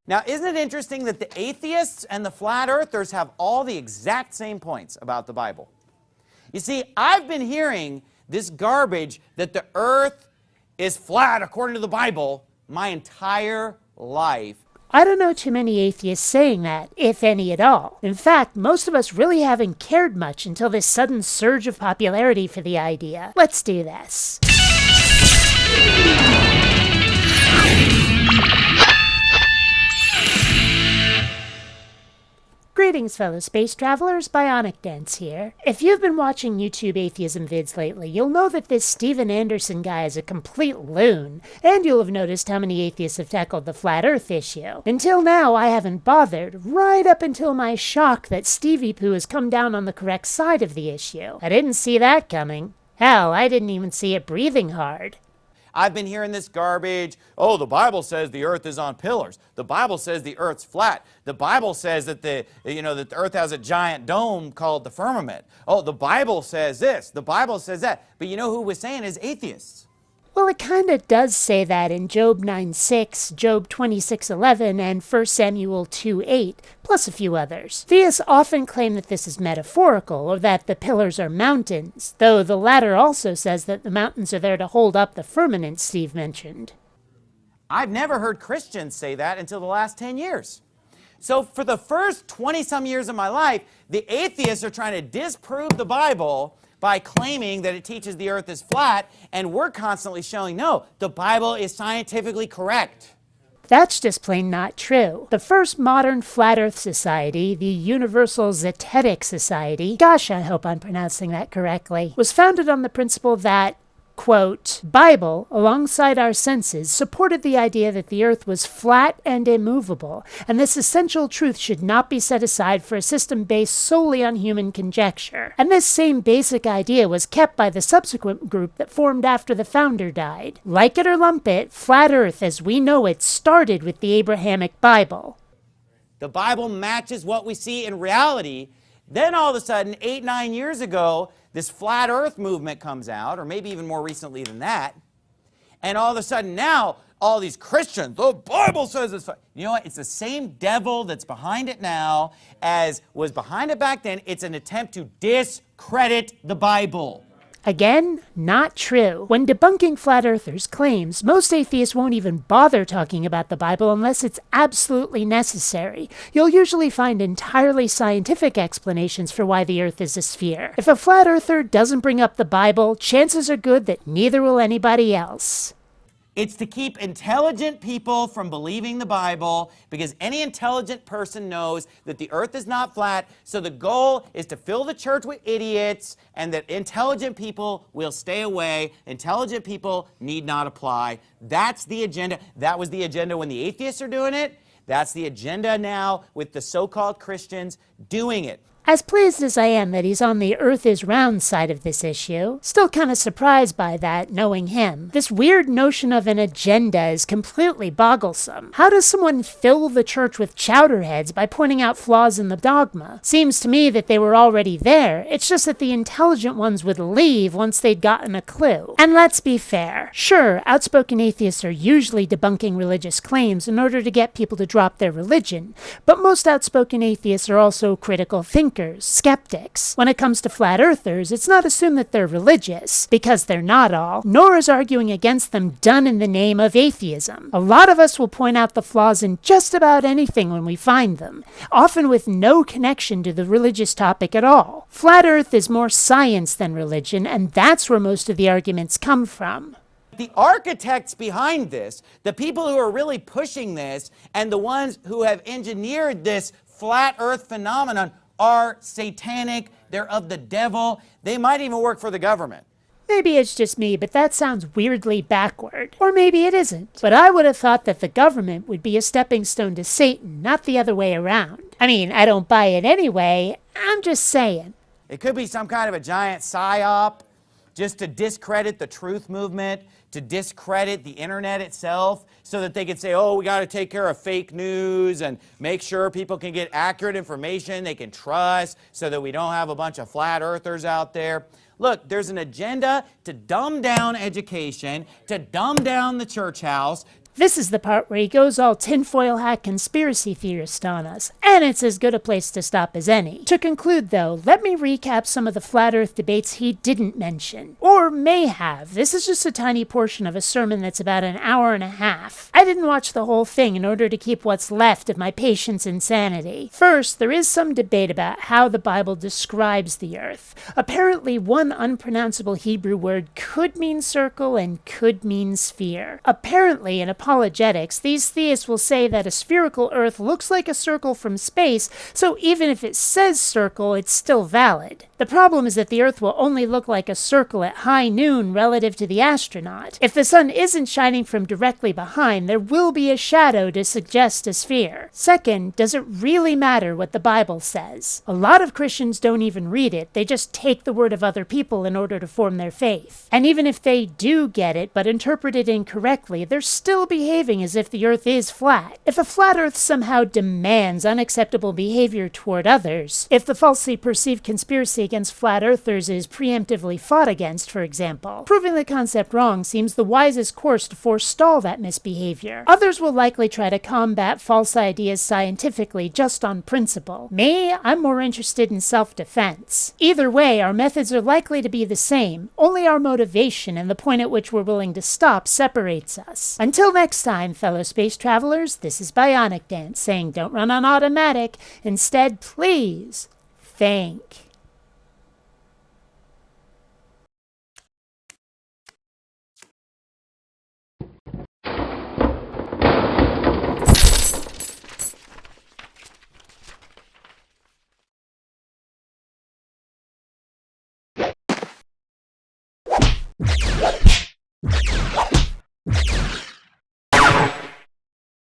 Now, isn't it interesting that the atheists and the flat earthers have all the exact same points about the Bible? You see, I've been hearing this garbage that the earth is flat according to the Bible my entire life. I don't know too many atheists saying that, if any at all. In fact, most of us really haven't cared much until this sudden surge of popularity for the idea. Let's do this. Greetings, fellow space travelers, BionicDance here. If you've been watching YouTube atheism vids lately, you'll know that this Steven Anderson guy is a complete loon, and you'll have noticed how many atheists have tackled the flat earth issue. Until now, I haven't bothered, right up until my shock that Stevie Poo has come down on the correct side of the issue. I didn't see that coming. Hell, I didn't even see it breathing hard. I've been hearing this garbage. Oh, the Bible says the earth is on pillars. The Bible says the earth's flat. The Bible says that that the earth has a giant dome called the firmament. Oh, the Bible says this. The Bible says that. But you know who was saying is atheists. Well, it kind of does say that in Job 9:6, Job 26:11, and 1 Samuel 2:8, plus a few others. Theists often claim that this is metaphorical, or that the pillars are mountains, though the latter also says that the mountains are there to hold up the firmament Steve mentioned. I've never heard Christians say that until the last 10 years. So for the first 20-some years of my life, the atheists are trying to disprove the Bible by claiming that it teaches the earth is flat, and we're constantly showing, no, the Bible is scientifically correct. That's just plain not true. The first modern Flat Earth Society, the Universal Zetetic Society, gosh, I hope I'm pronouncing that correctly, was founded on the principle that, quote, Bible, alongside our senses, supported the idea that the earth was flat and immovable, and this essential truth should not be set aside for a system based solely on human conjecture. And this same basic idea was kept by the subsequent group that formed after the founder died. Like it or lump it, flat earth as we know it started with the Abrahamic Bible. The Bible matches what we see in reality. Then all of a sudden, 8-9 years ago, this flat earth movement comes out, or maybe even more recently than that, and all of a sudden now, all these Christians, the Bible says it's flat. You know what? It's the same devil that's behind it now as was behind it back then. It's an attempt to discredit the Bible. Again, not true. When debunking flat earthers' claims, most atheists won't even bother talking about the Bible unless it's absolutely necessary. You'll usually find entirely scientific explanations for why the earth is a sphere. If a flat earther doesn't bring up the Bible, chances are good that neither will anybody else. It's to keep intelligent people from believing the Bible, because any intelligent person knows that the earth is not flat, so the goal is to fill the church with idiots, and that intelligent people will stay away. Intelligent people need not apply. That's the agenda. That was the agenda when the atheists are doing it. That's the agenda now with the so-called Christians doing it. As pleased as I am that he's on the earth is round side of this issue, still kind of surprised by that, knowing him. This weird notion of an agenda is completely bogglesome. How does someone fill the church with chowderheads by pointing out flaws in the dogma? Seems to me that they were already there, it's just that the intelligent ones would leave once they'd gotten a clue. And let's be fair. Sure, outspoken atheists are usually debunking religious claims in order to get people to drop their religion, but most outspoken atheists are also critical thinkers, skeptics. When it comes to flat earthers, it's not assumed that they're religious, because they're not all, nor is arguing against them done in the name of atheism. A lot of us will point out the flaws in just about anything when we find them, often with no connection to the religious topic at all. Flat earth is more science than religion, and that's where most of the arguments come from. The architects behind this, the people who are really pushing this, and the ones who have engineered this flat earth phenomenon are satanic, they're of the devil, they might even work for the government. Maybe it's just me, but that sounds weirdly backward. Or maybe it isn't. But I would have thought that the government would be a stepping stone to Satan, not the other way around. I mean, I don't buy it anyway, I'm just saying. It could be some kind of a giant psyop, just to discredit the truth movement, to discredit the internet itself, so that they could say, oh, we got to take care of fake news and make sure people can get accurate information they can trust, so that we don't have a bunch of flat earthers out there. Look, there's an agenda to dumb down education, to dumb down the church house. This is the part where he goes all tinfoil hat conspiracy theorist on us, and it's as good a place to stop as any. To conclude though, let me recap some of the flat earth debates he didn't mention. Or may have. This is just a tiny portion of a sermon that's about an hour and a half. I didn't watch the whole thing in order to keep what's left of my patient's insanity. First, there is some debate about how the Bible describes the earth. Apparently, one unpronounceable Hebrew word could mean circle and could mean sphere. Apparently, in apologetics, these theists will say that a spherical earth looks like a circle from space, so even if it says circle, it's still valid. The problem is that the earth will only look like a circle at high noon relative to the astronaut. If the sun isn't shining from directly behind, there will be a shadow to suggest a sphere. Second, does it really matter what the Bible says? A lot of Christians don't even read it, they just take the word of other people in order to form their faith. And even if they do get it, but interpret it incorrectly, they're still behaving as if the earth is flat. If a flat earth somehow demands unacceptable behavior toward others, if the falsely perceived conspiracy against flat earthers is preemptively fought against, for example, proving the concept wrong seems the wisest course to forestall that misbehavior. Others will likely try to combat false ideas scientifically just on principle. Me, I'm more interested in self-defense. Either way, our methods are likely to be the same, only our motivation and the point at which we're willing to stop separates us. Until next time, fellow space travelers, this is BionicDance saying don't run on automatic. Instead, please think.